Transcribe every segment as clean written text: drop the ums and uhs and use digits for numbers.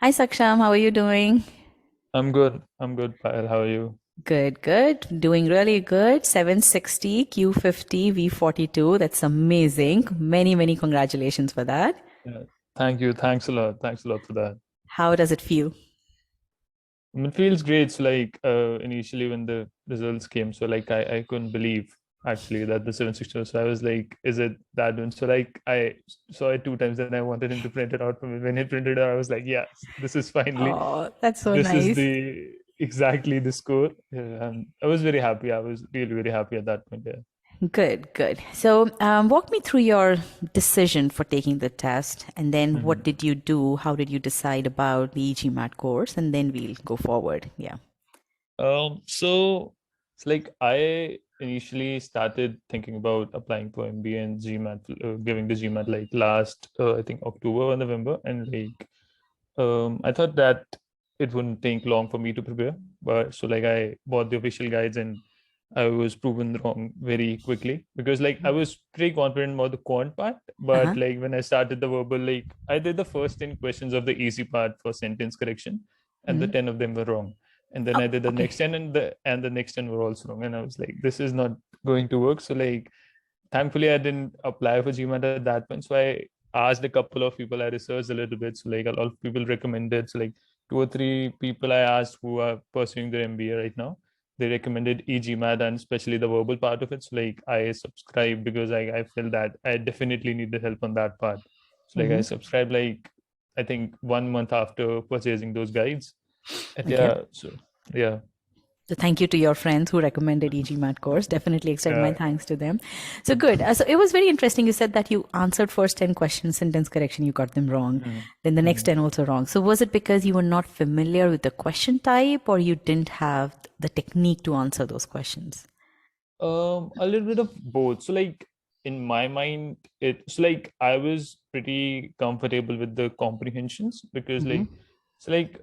Hi Saksham, how are you doing? I'm good. I'm good, Payal. How are you? Good, good. Doing really good. 760 Q50 V42. That's amazing. Many, many congratulations for that. Yeah. Thank you. Thanks a lot. Thanks a lot for that. How does it feel? It feels great. So like initially when the results came, so like I couldn't believe actually that the 760 was. So I was like, is it that one? So like I saw it two times and I wanted him to print it out for me. When he printed it out, I was like, yes, this is finally Oh, that's so this is nice. the exactly the score. Yeah, and I was very happy. I was really, very happy at that point. Yeah. Good, good. So, walk me through your decision for taking the test, and then what Mhm. did you do? How did you decide about the e-GMAT course? And then we'll go forward. Yeah. So it's like I initially started thinking about applying for MBA and GMAT, giving the GMAT like last, I think October or November, and like I thought that it wouldn't take long for me to prepare, but so like I bought the official guides and I was proven wrong very quickly because like I was pretty confident about the quant part, but Uh-huh. like when I started the verbal, like I did the first 10 questions of the easy part for sentence correction, and the Mhm. 10 of them were wrong. And then Oh, I did the next okay. 10 and the next 10 were also wrong. And I was like, this is not going to work. So like thankfully I didn't apply for GMAT at that point. So I asked a couple of people, I researched a little bit. So like a lot of people recommended. So like two or three people I asked who are pursuing their MBA right now. They recommended e-GMAT and especially the verbal part of it. So like I subscribed because I felt that I definitely needed help on that part. So like I Hmm. subscribed like I think 1 month after purchasing those guides. And Okay. yeah, so yeah. So thank you to your friends who recommended e-GMAT course. Definitely extend my Yeah. thanks to them. So good. So it was very interesting. You said that you answered first 10 questions, sentence correction, you got them wrong. Mhm. Then the next Mhm. 10 also wrong. So was it because you were not familiar with the question type or you didn't have the technique to answer those questions? A little bit of both. So like in my mind, it's like I was pretty comfortable with the comprehensions because Hmm. like so like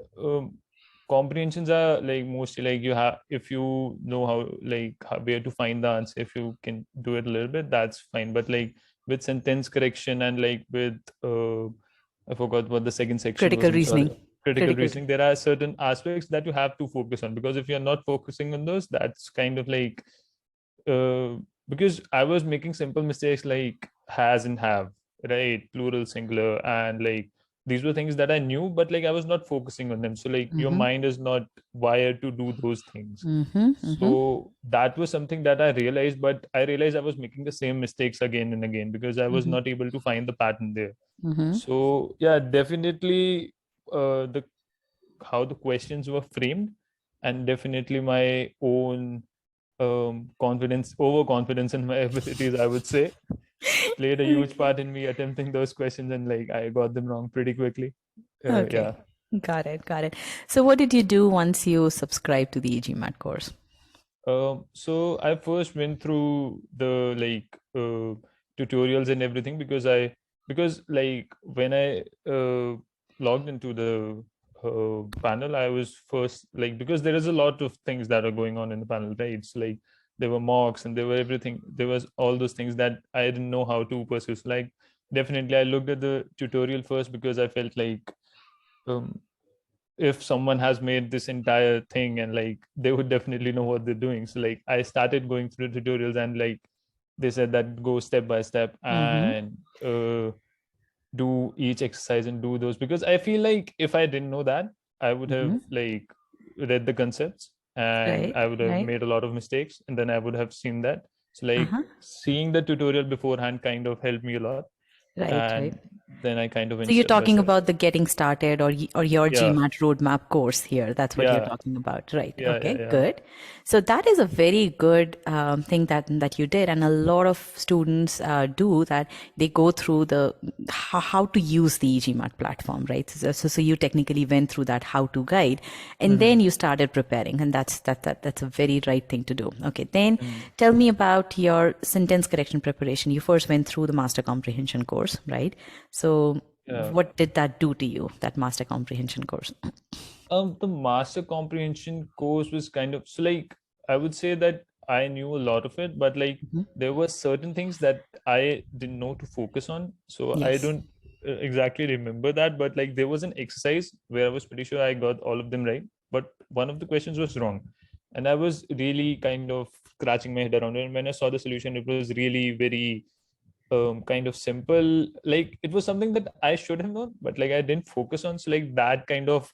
comprehensions are like mostly like you have if you know how like where to find the answer, if you can do it a little bit, that's fine. But like with sentence correction and like with I forgot what the second section was. Critical I'm sorry. reasoning. Critical Critical. reasoning. There are certain aspects that you have to focus on because if you're not focusing on those, that's kind of like uh, because I was making simple mistakes like has and have, right? Plural, singular, and like these were things that I knew, but like I was not focusing on them. So like your Hmm. mind is not wired to do those things. Hmm. Hmm. So that was something that I realized, but I realized I was making the same mistakes again and again because I was Hmm. not able to find the pattern there. Hmm. So yeah, definitely the how the questions were framed, and definitely my own confidence, overconfidence in my abilities, I would say, played a huge Okay. part in me attempting those questions, and like I got them wrong pretty quickly. Okay. Yeah. Got it. Got it. So what did you do once you subscribed to the e-GMAT course? So I first went through the tutorials and everything because like when I logged into the panel, I was first like because there is a lot of things that are going on in the panel, right? It's like there were mocks and there were everything. There was all those things that I didn't know how to pursue. So, like definitely, I looked at the tutorial first because I felt like um, if someone has made this entire thing and like they would definitely know what they're doing. So like I started going through the tutorials and like they said that go step by step Mm-hmm. and do each exercise and do those because I feel like if I didn't know that, I would have Mm-hmm. like read the concepts and Right. I would have Right. made a lot of mistakes and then I would have seen that. So like Uh-huh. seeing the tutorial beforehand kind of helped me a lot, Right. Right. and then I kind of So went you're step by talking step. about the getting started or your Yeah, GMAT roadmap course here. That's what you're yeah, talking about, right? yeah, yeah, Okay, yeah. good. So that is a very good thing that you did, and a lot of students do that. They go through the how to use the GMAT platform, right? So you technically went through that how to guide, and then Mhm. you started preparing, and that's a very right thing to do. Okay, then Mm. tell me about your sentence correction preparation. You first went through the Master Comprehension course, right? So Yeah. what did that do to you, that master comprehension course? The master comprehension course was kind of so like I would say that I knew a lot of it, but like Mhm. there were certain things that I didn't know to focus on. So I Yes. don't. exactly remember that, but like there was an exercise where I was pretty sure I got all of them right, but one of the questions was wrong, and I was really kind of scratching my head around it. And when I saw the solution, it was really very kind of simple. Like it was something that I should have known, but like I didn't focus on. So like that kind of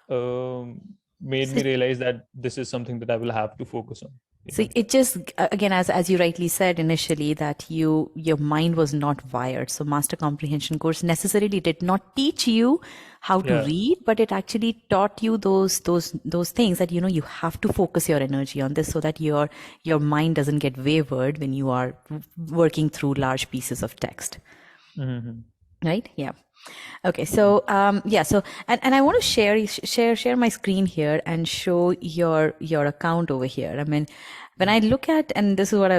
um, made So me realize that this is something that I will have to focus on. So Yeah. it just again, as you rightly said initially, that your mind was not wired. So Master Comprehension Course necessarily did not teach you how to Yeah. read, but it actually taught you those things that you have to focus your energy on this, so that your mind doesn't get wavered when you are working through large pieces of text. Mm-hmm. Right? Yeah. Okay. So yeah. So and I want to share my screen here and show your account over here. I mean, when I look at, and this is what I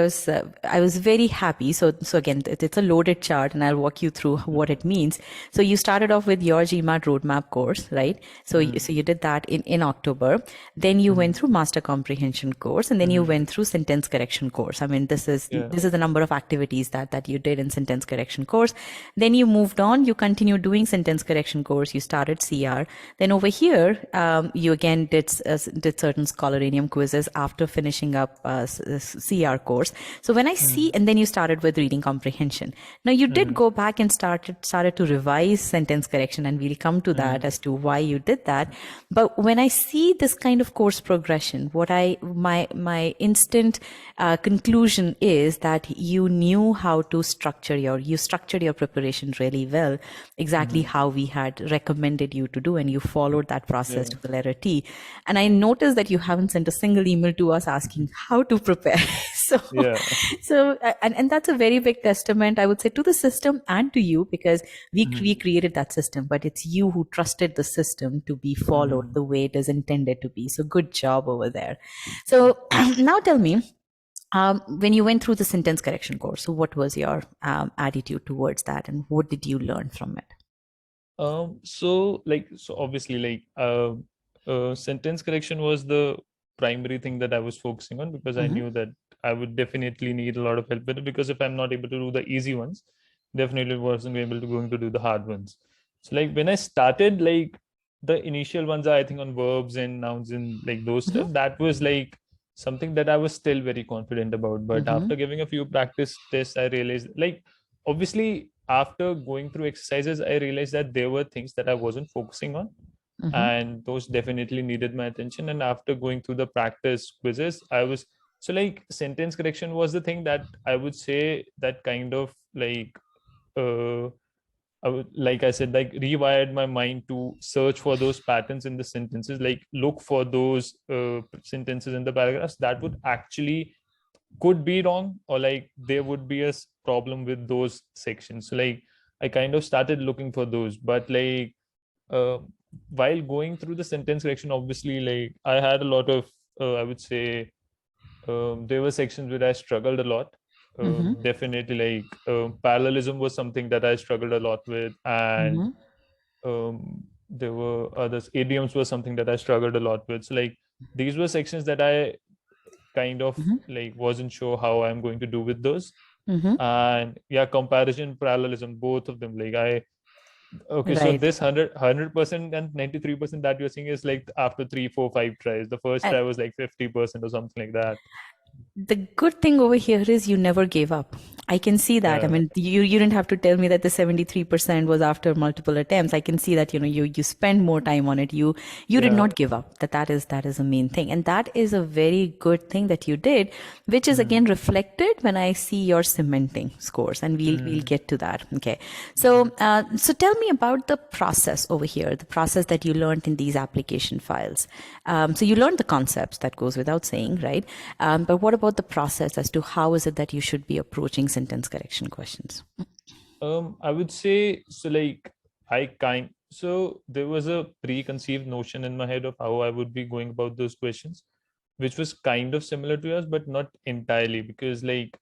was very happy. So again, it's a loaded chart, and I'll walk you through what it means. So you started off with your GMAT roadmap course, right? So Mm-hmm. so you did that in October. Then you Mm-hmm. went through Master Comprehension course, and then you Mm-hmm. went through sentence correction course. I mean, Yeah. this is the number of activities that you did in sentence correction course. Then you moved on. You continued doing sentence correction course. You started CR. Then over here, you again did certain scholaranium quizzes after finishing up CR course. So when I Mm-hmm. see, and then you started with reading comprehension. Now you did Mm-hmm. go back and started to revise sentence correction, and we'll come to that Mm-hmm. as to why you did that. But when I see this kind of course progression, my instant conclusion is that you knew how to you structured your preparation really well, exactly Mm-hmm. how we had recommended you to do, and you followed that process Yeah. to the letter T. And I noticed that you haven't sent a single email to us asking how to prepare. so Yeah. and that's a very big testament, I would say, to the system and to you, because Mm-hmm. we created that system, but it's you who trusted the system to be followed Mm-hmm. the way it is intended to be. So good job over there. So now tell me, when you went through the sentence correction course, so what was your attitude towards that, and what did you learn from it? So obviously, sentence correction was the primary thing that I was focusing on, because I Mm-hmm. knew that I would definitely need a lot of help with it, because if I'm not able to do the easy ones, definitely wasn't able to going to do the hard ones. So like when I started, like the initial ones are, I think, on verbs and nouns and like those stuff, Mm-hmm. that was like something that I was still very confident about. But Mm-hmm. after giving a few practice tests, I realized, like, obviously after going through exercises, I realized that there were things that I wasn't focusing on, Mm-hmm. and those definitely needed my attention. And after going through the practice quizzes, I was, so like sentence correction was the thing that I would say that kind of like uh I would, like I said, like rewired my mind to search for those patterns in the sentences, like look for those sentences in the paragraphs that would actually could be wrong, or like there would be a problem with those sections. So like I kind of started looking for those. But like uh, while going through the sentence correction, obviously, like I had a lot of I would say there were sections where I struggled a lot. Mm-hmm. Definitely, like parallelism was something that I struggled a lot with, and Mm-hmm. there were others. Idioms was something that I struggled a lot with. So like these were sections that I kind of Mm-hmm. like wasn't sure how I'm going to do with those. Mm-hmm. And yeah, comparison, parallelism, both of them. Like I okay, so Right. this 100% and 93% that you're seeing is like after 3 4 5 tries. The first And try was like 50% or something like that. the good thing over here is you never gave up. I can see that. I Yeah. mean, you didn't have to tell me that the 73% was after multiple attempts. I can see that, you spend more time on it. You did Yeah. not give up. That is a main thing. And that is a very good thing that you did, which is Mm-hmm. again reflected when I see your cementing scores, and we'll Mm-hmm. get to that. Okay. So tell me about the process over here, the process that you learned in these application files. So you learned the concepts, that goes without saying, right? But what about the process as to how is it that you should be approaching sentence correction questions? I would say so. Like so there was a preconceived notion in my head of how I would be going about those questions, which was kind of similar to yours, but not entirely, because like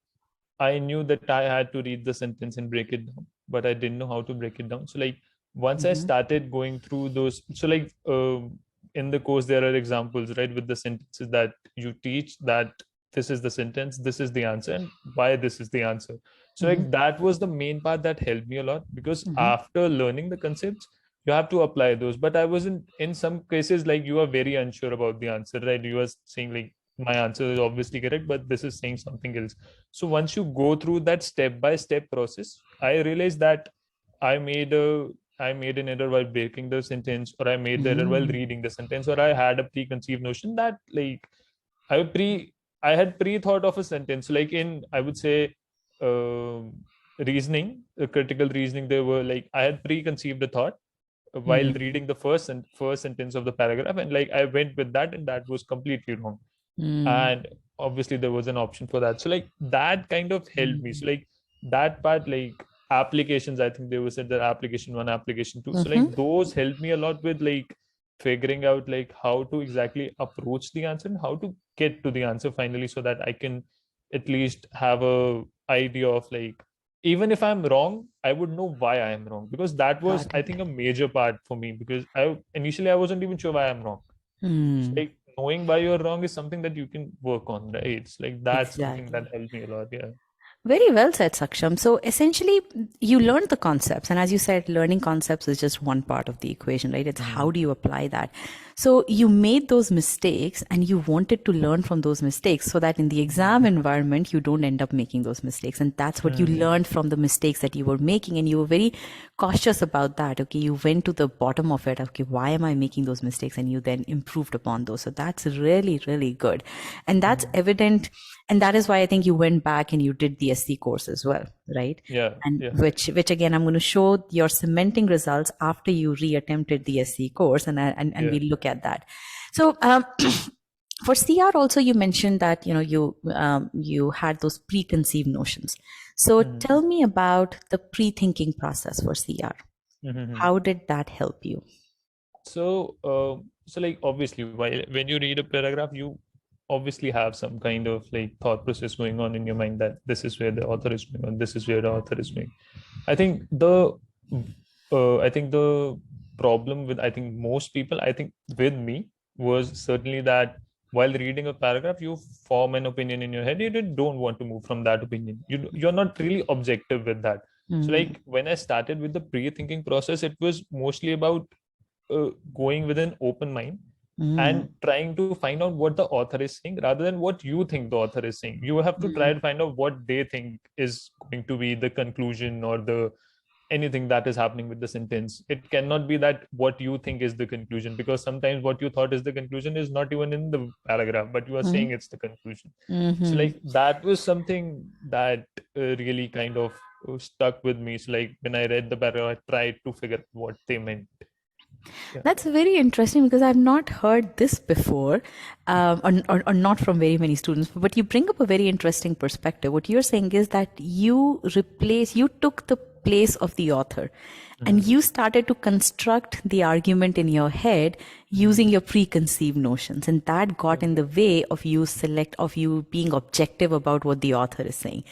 I knew that I had to read the sentence and break it down, but I didn't know how to break it down. So like once I Mm-hmm. started going through those, so like in the course there are examples, right, with the sentences that you teach, that this is the sentence, this is the answer, and why this is the answer. So like that was the main part that helped me a lot, because Mm-hmm. after learning the concepts, you have to apply those. But I wasn't, in some cases, like you are very unsure about the answer, right? You are saying like my answer is obviously correct, but this is saying something else. So once you go through that step by step process, I realized that I made a I made an error while breaking the sentence, or I made the error while Mm-hmm. reading the sentence, or I had a preconceived notion that like I pre I had pre-thought of a sentence. Like in, I would say, reasoning, critical reasoning, they were like I had preconceived a thought while Mm-hmm. reading the first sentence of the paragraph, and like I went with that, and that was completely wrong. And obviously there was an option for that. So like that kind of helped me. So like that part, like applications, I think they were said that application one, application two. So Mm-hmm. like those helped me a lot with like figuring out like how to exactly approach the answer and how to get to the answer finally, so that I can at least have a idea of like, even if I'm wrong, I would know why I am wrong, because that was, Got I it. think, a major part for me, because I wasn't even sure why I'm wrong. So Mm. like knowing why you're wrong is something that you can work on, right? It's like that's something that Exactly. helped me a lot. Yeah. Very well said, Saksham. So essentially, you learned the concepts. And as you said, learning concepts is just one part of the equation, right? It's how Mm, do you apply that? So you made those mistakes and you wanted to learn from those mistakes so that in the exam environment, you don't end up making those mistakes. And that's what you mm, learned from the mistakes that you were making. And you were very cautious about that. Okay. You went to the bottom of it. Okay. Why am I making those mistakes? And you then improved upon those. So that's really, really good. And that's mm. evident, and that is why I think you went back and you did the SC course as well, right? Yeah, And yeah. which again I'm going to show your cementing results after you reattempted the SC course, and Yeah. we'll look at that. So for CR also you mentioned that you had those preconceived notions. So Mhm. tell me about the pre-thinking process for CR. Mhm. How did that help you? So like obviously, while when you read a paragraph, you obviously have some kind of like thought process going on in your mind that this is where the author is going on, this is where the author is going. I think the problem with, I think, most people, I think with me, was certainly that while reading a paragraph, you form an opinion in your head. You don't want to move from that opinion. You're not really objective with that. So Mm, like when I started with the pre-thinking process, it was mostly about going with an open mind mm, and trying to find out what the author is saying rather than what you think the author is saying. You have to try mm, to find out what they think is going to be the conclusion, or the anything that is happening with the sentence. It cannot be that what you think is the conclusion, because sometimes what you thought is the conclusion is not even in the paragraph, but you are saying mm, it's the conclusion. So mm-hmm. like that was something that really kind of stuck with me. So like when I read the paragraph, I tried to figure out what they meant. Yeah. That's very interesting because I've not heard this before, or not from very many students. But you bring up a very interesting perspective. What you're saying is that you took the place of the author, and Mhm. you started to construct the argument in your head using Mhm. your preconceived notions, and that got in the way of you being objective about what the author is saying.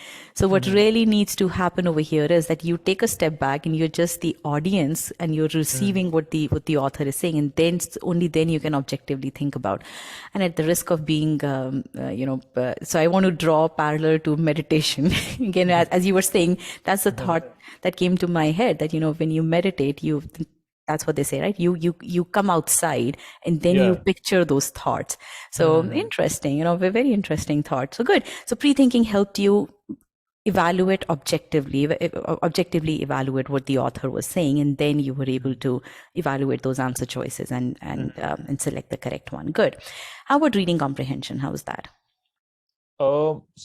So what Mhm. really needs to happen over here is that you take a step back and you're just the audience and you're Mhm. receiving what the author is saying, and then only then you can objectively think about. And at the risk of being so I want to draw a parallel to meditation again, as you were saying, that's the Mhm. thought that came to my head, that when you meditate, that's what they say, right? You come outside and then you Yeah. picture those thoughts. So Mhm. interesting, very interesting thought. So good. So pre-thinking helped you evaluate objectively evaluate what the author was saying, and then you were able to evaluate those answer choices and select the correct one. Good. How about reading comprehension? How was that?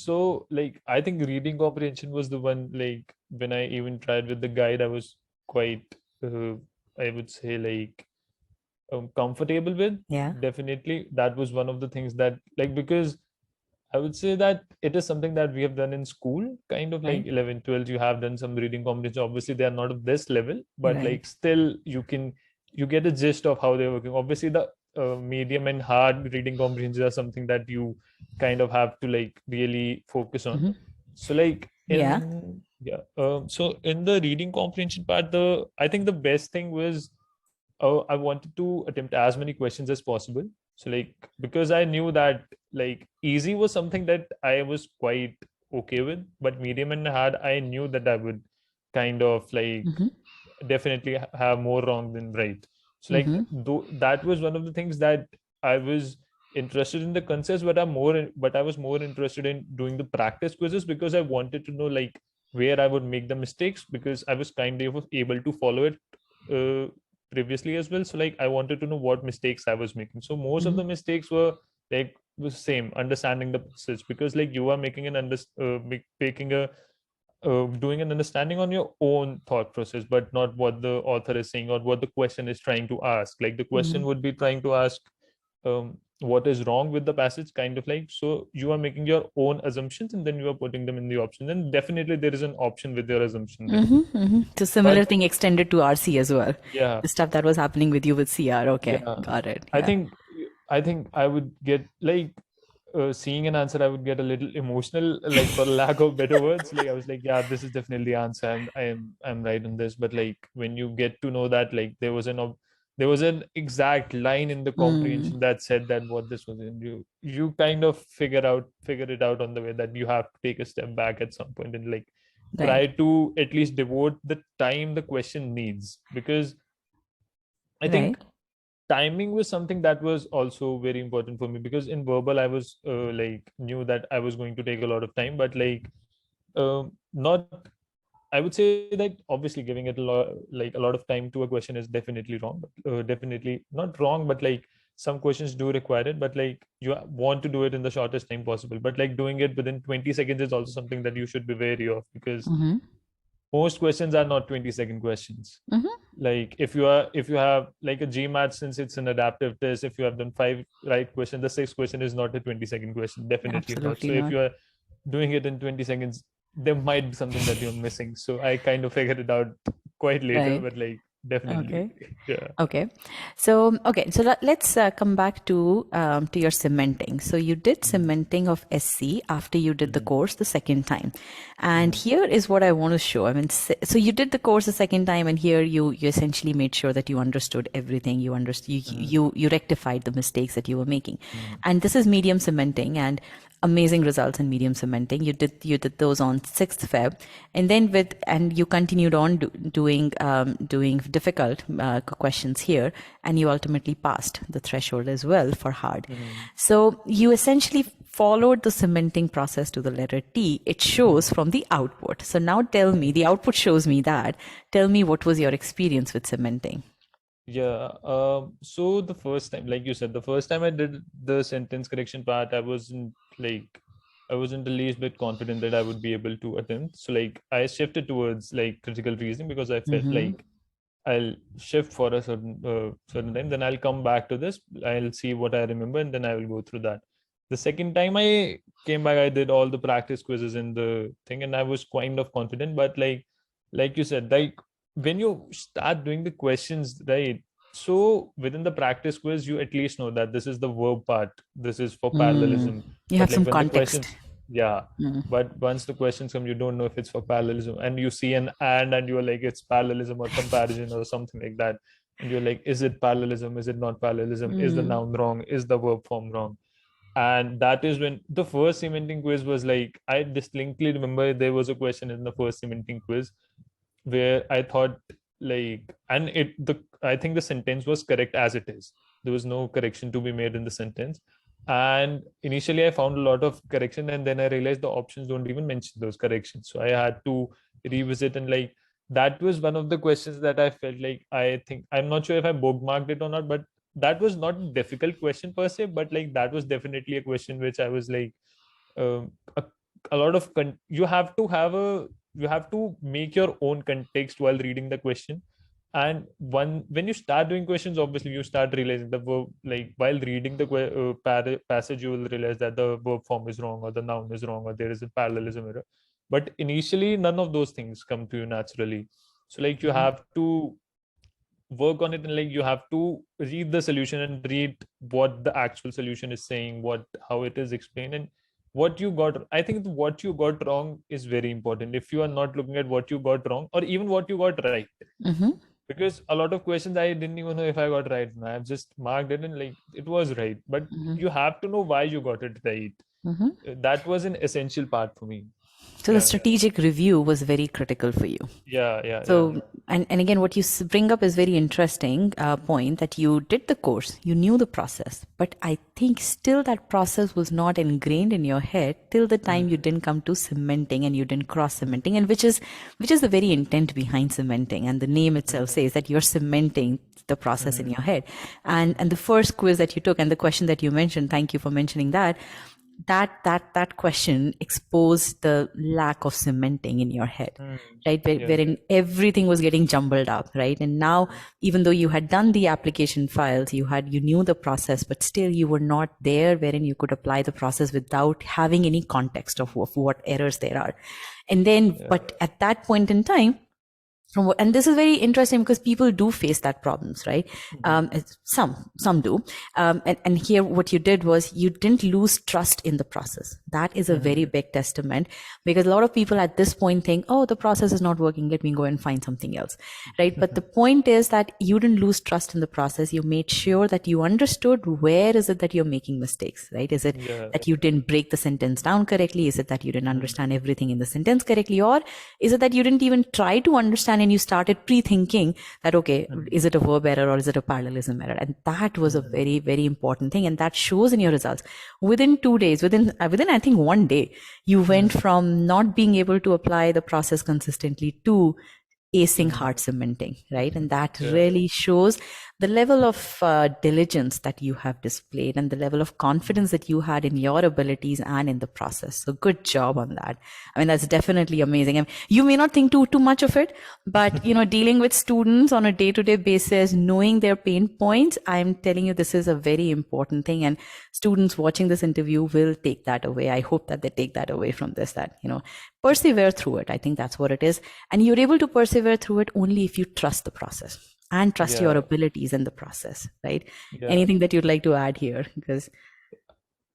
So like I think reading comprehension was the one, like when I even tried with the guide, I was quite I would say like comfortable with. Yeah. Definitely, that was one of the things that, like, because I would say that it is something that we have done in school, kind of like Right. 11, 12. You have done some reading comprehension. Obviously, they are not of this level, but Right. like still, you get a gist of how they're working. Obviously, the medium and hard reading comprehension are something that you kind of have to like really focus on. Hmm. So like Yeah. so in the reading comprehension part, the I think the best thing was, I wanted to attempt as many questions as possible. So like because I knew that like easy was something that I was quite okay with, but medium and hard, I knew that I would kind of like definitely have more wrong than right. So like that was one of the things that I was interested in the concepts, but I was more interested in doing the practice quizzes because I wanted to know like where I would make the mistakes, because I was kind of able to follow it uh, previously as well. So like I wanted to know what mistakes I was making. So most of the mistakes were like the same, understanding the passage, because like you are making making a doing an understanding on your own thought process, but not what the author is saying or what the question is trying to ask. Like the question would be trying to ask what is wrong with the passage, kind of like. So you are making your own assumptions and then you are putting them in the option. And definitely there is an option with your assumption there. So similar But thing extended to RC as well. yeah, The stuff that was happening with you with CR. Okay, yeah. got it. I Yeah. think I think I would get like seeing an answer, I would get a little emotional, like for lack of better words. Like I was like, yeah, this is definitely the answer. I'm right on this. But like when you get to know that like there was an exact line in the comprehension that said that what this was, and you kind of figure it out on the way that you have to take a step back at some point and like try Right. to at least devote the time the question needs, because I think Right. timing was something that was also very important for me, because in verbal I was like knew that I was going to take a lot of time, but like not, I would say that obviously giving it a lot of time to a question is definitely wrong, but definitely not wrong, but like some questions do require it, but like you want to do it in the shortest time possible, but like doing it within 20 seconds is also something that you should be wary of, because most questions are not 20-second questions. Like if you have like a GMAT, since it's an adaptive test, if you have done 5 right questions, the sixth question is not a 20-second question, definitely not. Absolutely So if not. you are doing it in 20 seconds, there might be something that you're missing. So I kind of figured it out quite later, Right. but like definitely. Okay. Yeah. Okay. So, okay. So let's come back to your cementing. So you did cementing of SC after you did the course the second time. And here is what I want to show. I mean, so you did the course the second time, and here you essentially made sure that you understood everything. You understood, you rectified the mistakes that you were making. And this is medium cementing, and amazing results in medium cementing. You did those on 6th Feb, and then you continued on doing difficult questions here, and you ultimately passed the threshold as well for hard. So you essentially followed the cementing process to the letter T. It shows from the output. So now tell me, the output shows me that. Tell me, what was your experience with cementing? Yeah. So the first time, like you said, the first time I did the sentence correction part, I wasn't the least bit confident that I would be able to attempt. So like I shifted towards like critical reasoning, because I felt like I'll shift for a certain time, then I'll come back to this. I'll see what I remember, and then I will go through that. The second time I came back, I did all the practice quizzes in the thing, and I was kind of confident. But like you said, like when you start doing the questions, right? So within the practice quiz, you at least know that this is the verb part. This is for parallelism. You But have like some when the context. questions, yeah, but once the questions come, you don't know if it's for parallelism, and you see an and you're like, it's parallelism or comparison or something like that, and you're like, is it parallelism, is it not parallelism, is the noun wrong, is the verb form wrong? And that is when the first cementing quiz was like, I distinctly remember there was a question in the first cementing quiz where I thought like, and I think the sentence was correct as it is. There was no correction to be made in the sentence. And initially I found a lot of correction, and then I realized the options don't even mention those corrections. So I had to revisit, and like that was one of the questions that I felt like, I think, I'm not sure if I bookmarked it or not, but that was not a difficult question per se, but like that was definitely a question which I was like, um, a, a lot of you have to make your own context while reading the question. And when you start doing questions, obviously you start realizing the verb, like while reading the passage, you will realize that the verb form is wrong, or the noun is wrong, or there is a parallelism error. But initially none of those things come to you naturally. So like you have to work on it, and like you have to read the solution and read what the actual solution is saying, what how it is explained, and what you got. I think what you got wrong is very important. If you are not looking at what you got wrong, or even what you got right, because a lot of questions I didn't even know if I got right, and I've just marked it and like it was right, but you have to know why you got it right. That was an essential part for me. So the strategic review was very critical for you. Yeah. So, and again, what you bring up is very interesting point that you did the course, you knew the process, but I think still that process was not ingrained in your head till the time you didn't come to cementing and you didn't cross cementing, and which is the very intent behind cementing, and the name itself says that you're cementing the process in your head. And the first quiz that you took and the question that you mentioned, thank you for mentioning that, that question exposed the lack of cementing in your head, right? Wherein everything was getting jumbled up, right? And now, even though you had done the application files, you knew the process, but still you were not there wherein you could apply the process without having any context of what errors there are. And then, but at that point in time, and this is very interesting because people do face that problems, right? Some do. And here what you did was you didn't lose trust in the process. That is a very big testament, because a lot of people at this point think, oh, the process is not working, let me go and find something else, right? But the point is that you didn't lose trust in the process. You made sure that you understood where is it that you're making mistakes, right? Is it that you didn't break the sentence down correctly? Is it that you didn't understand everything in the sentence correctly? Or is it that you didn't even try to understand and you started pre-thinking that, okay, is it a verb error or is it a parallelism error? And that was a very, very important thing. And that shows in your results. Within 2 days, within I think 1 day, you went from not being able to apply the process consistently to acing hard cementing, right? And that really shows the level of diligence that you have displayed and the level of confidence that you had in your abilities and in the process. So good job on that. I mean, that's definitely amazing. I mean, you may not think too much of it, but dealing with students on a day-to-day basis, knowing their pain points, I'm telling you, this is a very important thing. And students watching this interview will take that away. I hope that they take that away from this, that, persevere through it. I think that's what it is. And you're able to persevere through it only if you trust the process and trust your abilities in the process, right? Anything that you'd like to add here? Because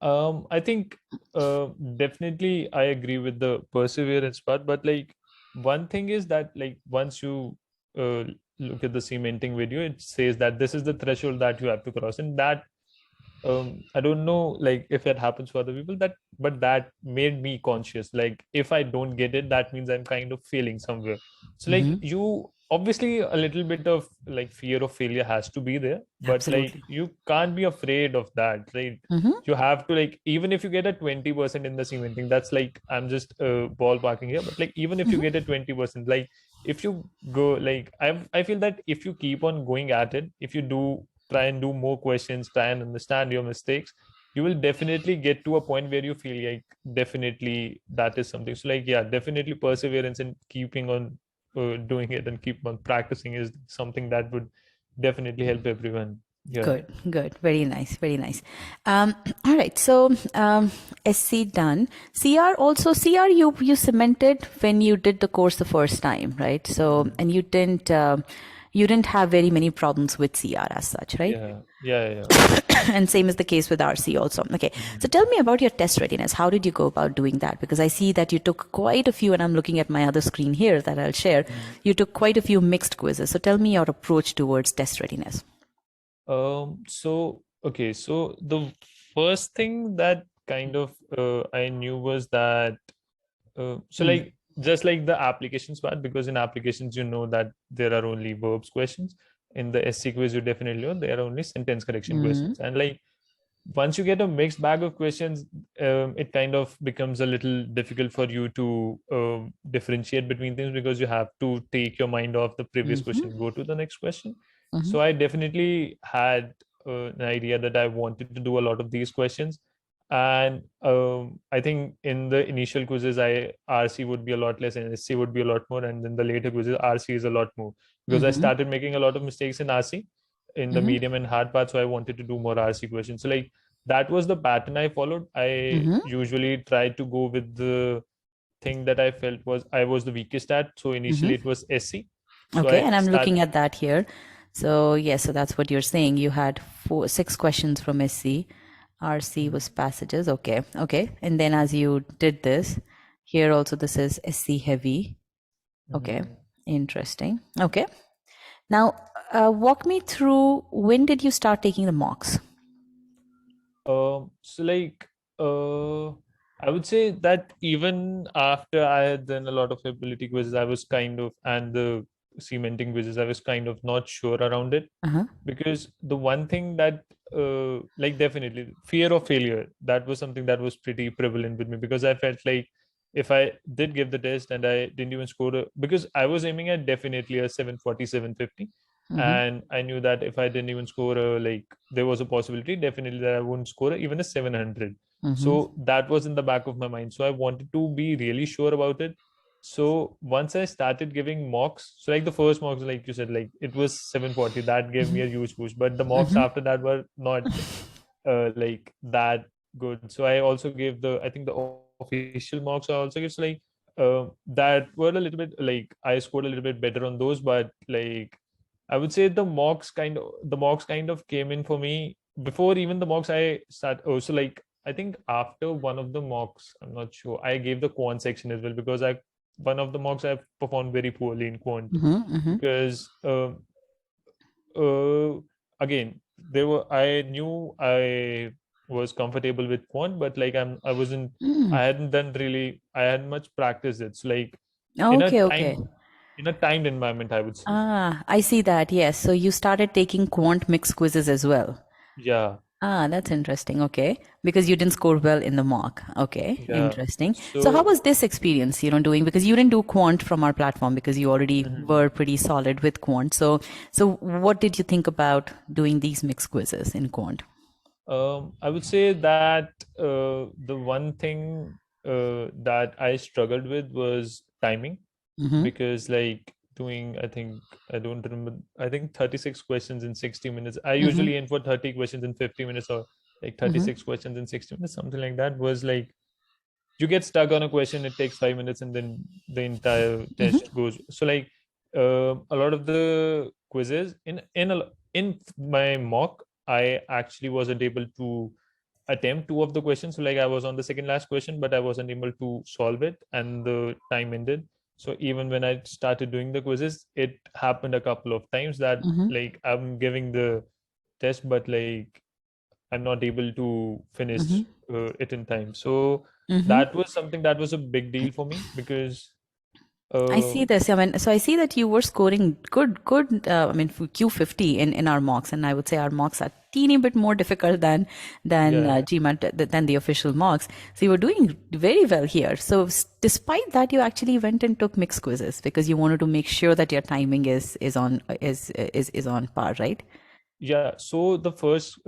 I think definitely I agree with the perseverance part, but like one thing is that like once you look at the cementing video, it says that this is the threshold that you have to cross, and that I don't know like if it happens for other people, but that made me conscious. Like if I don't get it, that means I'm kind of failing somewhere. So like you obviously a little bit of like fear of failure has to be there, but like absolutely. you can't be afraid of that, right? You have to like, even if you get a 20% in the cementing, that's like, I'm just ballparking here, but like even if you get a 20%, like if you go like I feel that if you keep on going at it, if you do try and do more questions, try and understand your mistakes, you will definitely get to a point where you feel like definitely that is something. So like, yeah, definitely perseverance and keeping on doing it and keep on practicing is something that would definitely help everyone. Yeah. Good. Very nice. Very nice. All right. So, SC done. CR also, CR you cemented when you did the course the first time, right? So, and you didn't have very many problems with CR as such, right? Yeah. And same is the case with RC also. Okay. So tell me about your test readiness. How did you go about doing that? Because I see that you took quite a few, and I'm looking at my other screen here that I'll share. You took quite a few mixed quizzes. So tell me your approach towards test readiness. So okay, so the first thing that kind of I knew was that so like just like the applications part, because in applications you know that there are only verbs questions. In the SC quiz you definitely know there are only sentence correction questions, and like once you get a mixed bag of questions, it kind of becomes a little difficult for you to differentiate between things, because you have to take your mind off the previous question, go to the next question. So I definitely had an idea that I wanted to do a lot of these questions. And I think in the initial quizzes, RC would be a lot less and SC would be a lot more. And then the later quizzes, RC is a lot more, because I started making a lot of mistakes in RC in the medium and hard part. So I wanted to do more RC questions. So like that was the pattern I followed. I usually tried to go with the thing that I felt was I was the weakest at. So initially it was SC. So Okay, I and I'm start. looking at that here. So yes, so that's what you're saying. You had 6 questions from SC. RC was passages. Okay. And then as you did this, here also this is SC heavy. Okay, interesting. Okay. Now, walk me through, when did you start taking the mocks? So like uh I would say that even after I had done a lot of ability quizzes, I was kind of, and the cementing quizzes, I was kind of not sure around it. Uh-huh. Because the one thing that, like, definitely fear of failure, that was something that was pretty prevalent with me, because I felt like if I did give the test and I didn't even score because I was aiming at definitely a 740, 750. Mm-hmm. And I knew that if I didn't even score like, there was a possibility definitely that I wouldn't score even a 700. Mm-hmm. So that was in the back of my mind. So I wanted to be really sure about it. So once I started giving mocks, so like the first mocks, like you said, like it was 740, that gave me a huge boost. But the mocks Mm-hmm. after that were not like that good. So I also gave I think the official mocks I also gave. So like that were a little bit like I scored a little bit better on those, but like I would say the mocks kind of came in for me before even the mocks I start. Oh, so like I think after one of the mocks, I'm not sure, I gave the quant section as well, because I one of the mocks I performed very poorly in quant, Mm-hmm. because uh, again there were I knew I was comfortable with quant, but like I wasn't, Mm. I hadn't done really, I hadn't much practiced it. So like in a Okay, okay. time in a timed environment, I would say. Ah, I see that. Yes. So you started taking quant mix quizzes as well. Yeah, Ah, that's interesting. Okay. Because you didn't score well in the mock. Okay. yeah. Interesting. So how So was this experience, doing, because you didn't do quant from our platform because you already mhm. were pretty solid with quant. So what did you think about doing these mix quizzes in quant? I would say that the one thing that I struggled with was timing, Mm-hmm. because like doing, I think, I don't remember, I think 36 questions in 60 minutes. I Mm-hmm. usually aim for 30 questions in 50 minutes, or like Mm-hmm. 36 questions in 60 minutes, something like that. Was like you get stuck on a question, it takes 5 minutes, and then the entire test Mm-hmm. goes. So like a lot of the quizzes in my mock, I actually wasn't able to attempt two of the questions. So like I was on the second last question, but I wasn't able to solve it, and the time ended. So even when I started doing the quizzes, it happened a couple of times that Mm-hmm. like I'm giving the test, but like I'm not able to Mm-hmm. finish it in time. So Mm-hmm. that was something that was a big deal for me, because I uh, see this. I mean, so I see that you were scoring good. I mean, for Q50 in our mocks, and I would say our mocks are teeny bit more difficult than yeah, GMAT than the official mocks. So you were doing very well here. So despite that, you actually went and took mixed quizzes because you wanted to make sure that your timing is on par, right? yeah. So the first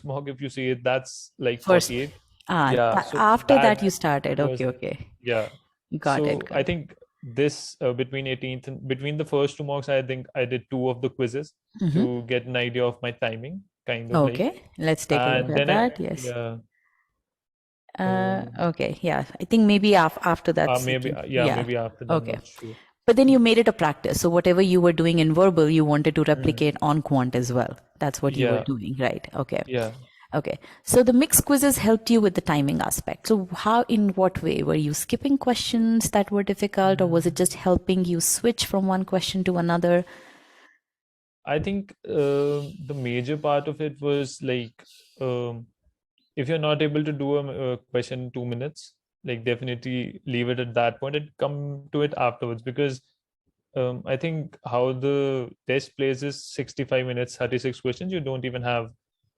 mock, if you see it, that's like First, 48. Yeah. So after that that you started. Okay, was okay, yeah. got it, So got I it. think this between 18th and between the first two mocks, I think I did two of the quizzes Hmm. to get an idea of my timing, kind of like, Okay, let's take a look and at then that. Yes. yeah. Um, Okay, yeah. I think maybe after that, maybe yeah, yeah. maybe after that, I'm Okay. not sure. But then you made it a practice. So whatever you were doing in verbal, you wanted to Mhm. replicate on quant as well. That's what you were Yeah, doing, right? Okay. yeah. Okay. So the mixed quizzes helped you with the timing aspect. So how, in what way? Were you skipping questions that were difficult, or was it Mm, just helping you switch from one question to another? I think the major part of it was like, um, if you're not able to do a question in 2 minutes, like definitely leave it at that point and come to it afterwards, because I think how the test plays is 65 minutes, 36 questions. You don't even have,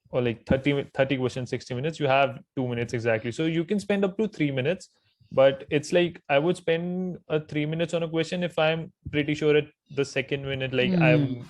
or like 30 questions, 60 minutes. You have 2 minutes exactly. So you can spend up to 3 minutes, but it's like I would spend 3 minutes on a question if I'm pretty sure at the second minute, like Hmm. I'm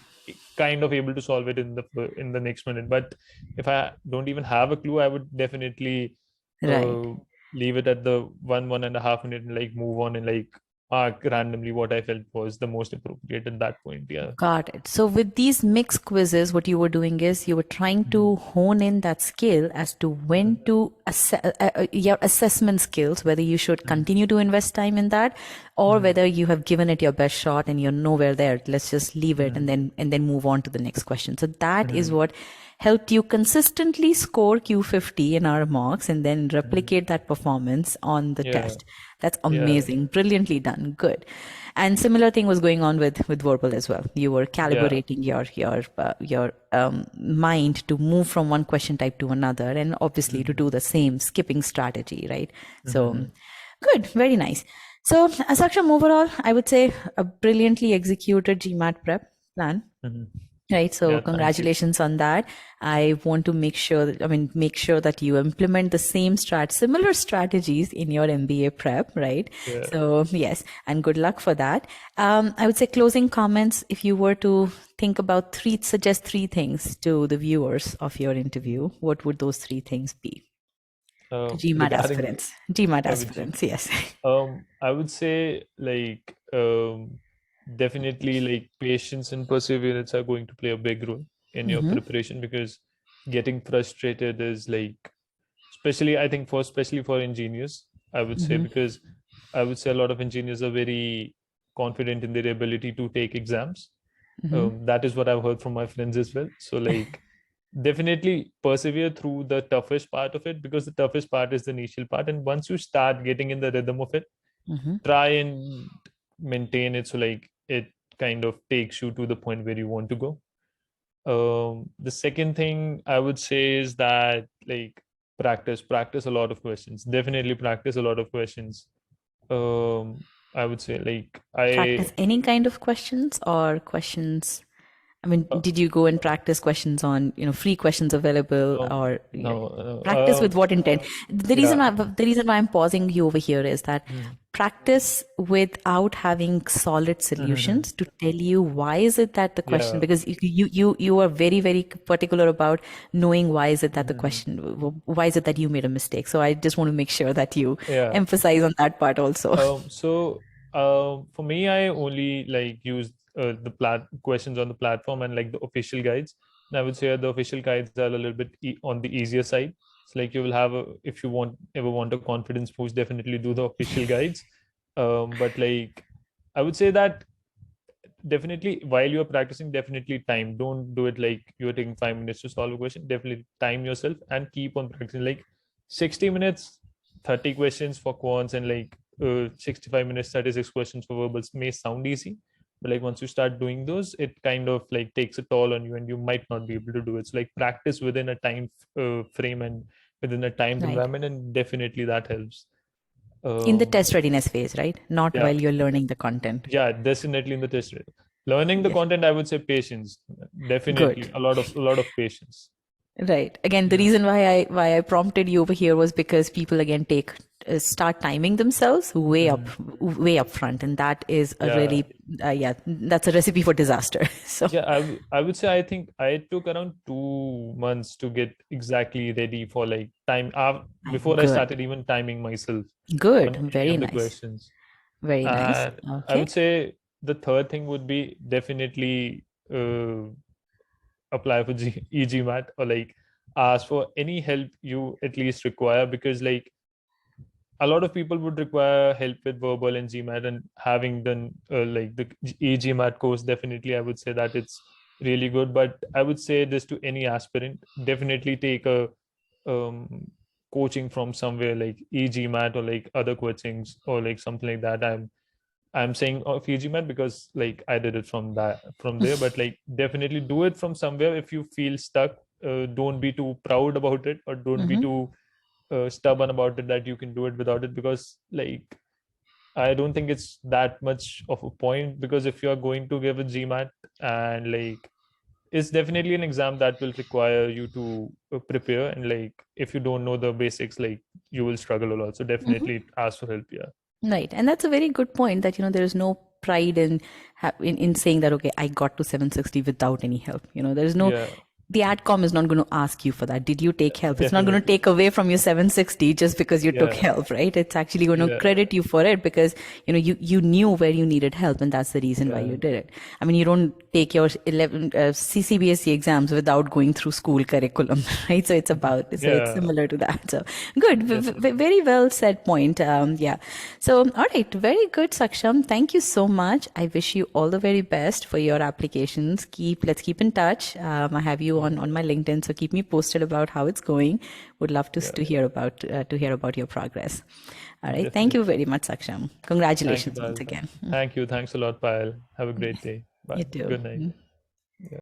kind of able to solve it in the next minute. But if I don't even have a clue, I would definitely Right. uh, leave it at the 1.5 minute and like move on and like mark randomly what I felt was the most appropriate at that point. Yeah. Got it. So with these mixed quizzes, what you were doing is you were trying to Mhm. hone in that skill as to when Mhm. to assess your assessment skills, whether you should Mhm. continue to invest time in that, or Mhm. whether you have given it your best shot and you're nowhere there. Let's just leave it and Mhm. then move on to the next question. So that is Mhm. what helped you consistently score Q50 in our mocks and then Mhm. replicate that performance on the Yeah. test. That's amazing. Brilliantly done. Good. And similar thing was going on with verbal as well. You were calibrating your mind to move from one question type to another, and obviously to do the same skipping strategy, right? So good, very nice. So Saksham, overall, I would say a brilliantly executed GMAT prep plan. Right. So Yeah, thank you. congratulations on that. I want to make sure, make sure that you implement the similar strategies in your MBA prep, right? Yeah. So yes, and good luck for that. I would say closing comments, if you were to think about suggest three things to the viewers of your interview, what would those three things be? To GMAT Regarding aspirants. GMAT which aspirants, yes. I would say definitely like patience and perseverance are going to play a big role in your preparation, because getting frustrated is like, especially I think especially for engineers, I would say, because I would say a lot of engineers are very confident in their ability to take exams. That is what I've heard from my friends as well. So like definitely persevere through the toughest part of it, because the toughest part is the initial part, and once you start getting in the rhythm of it, try and maintain it, so like it kind of takes you to the point where you want to go. The second thing I would say is that like practice a lot of questions. Definitely practice a lot of questions. I would say like Practice any kind of questions or questions? Did you go and practice questions on, free questions available, or no practice with what intent? yeah. The reason why I'm pausing you over here is that practice without having solid solutions to tell you why is it that the question, Yeah. because you are very, very particular about knowing why is it that the question, why is it that you made a mistake. So I just want to make sure that you Yeah. emphasize on that part also. For me, I only like use the questions on the platform and like the official guides. And I would say the official guides are a little bit on the easier side. So like you will have if you ever want a confidence boost, definitely do the official guides. But like I would say that definitely while you're practicing, definitely time. Don't do it like you're taking 5 minutes to solve a question. Definitely time yourself and keep on practicing. Like 60 minutes, 30 questions for quants, and like 65 minutes, 36 questions for verbals may sound easy, but like once you start doing those, it kind of like takes a toll on you, and you might not be able to do it. So like practice within a time frame and within a timed Right. environment, and definitely that helps. In the Um, test readiness phase, right? Not yeah. while you're learning the content. Yeah, definitely in the test rate. Learning the Yes. content, I would say patience. Definitely Good. a lot of patience. Right. Again, the Yeah. reason why I prompted you over here was because people again start timing themselves way up front, and that is a Yeah. really that's a recipe for disaster. So Yeah, I would say I think I took around 2 months to get exactly ready for like time before I good, started even timing myself good, on any very of the nice, questions. very nice. And I Okay. would say the third thing would be definitely apply for e-GMAT, or like ask for any help you at least require, because like a lot of people would require help with verbal and GMAT, and having done like the e-GMAT course, definitely I would say that it's really good. But I would say this to any aspirant: definitely take a um, coaching from somewhere like e-GMAT or like other coachings or like something like that. I'm saying of e-GMAT because like I did it from there, but like definitely do it from somewhere. If you feel stuck, don't be too proud about it, or don't be too stubborn about it that you can do it without it, because like I don't think it's that much of a point, because if you're going to give a GMAT, and like it's definitely an exam that will require you to prepare, and like if you don't know the basics, like you will struggle a lot. So definitely ask for help. Yeah. Right. And that's a very good point that, there is no pride in saying that, okay, I got to 760 without any help. There's no, Yeah. the AdCom is not going to ask you for that. Did you take help? It's not going to Definitely. take away from your 760 just because you took Yeah. help, right? It's actually going to Yeah. credit you for it because, you knew where you needed help, and that's the reason why Yeah. you did it. I mean, you don't take your 11 CCBSE exams without going through school curriculum, right? So so it's Yeah. similar to that. So good. Definitely. Very well said point. Yeah. So, all right. Very good, Saksham. Thank you so much. I wish you all the very best for your applications. Let's keep in touch. I have you on my LinkedIn. So keep me posted about how it's going. Would love Yeah, to hear about your progress. All right. Thank you definitely. very much, Saksham. Thank you, Congratulations once Payal. again. Thank you. Thanks a lot, Payal. Have a great day. You Bye. too. Good night.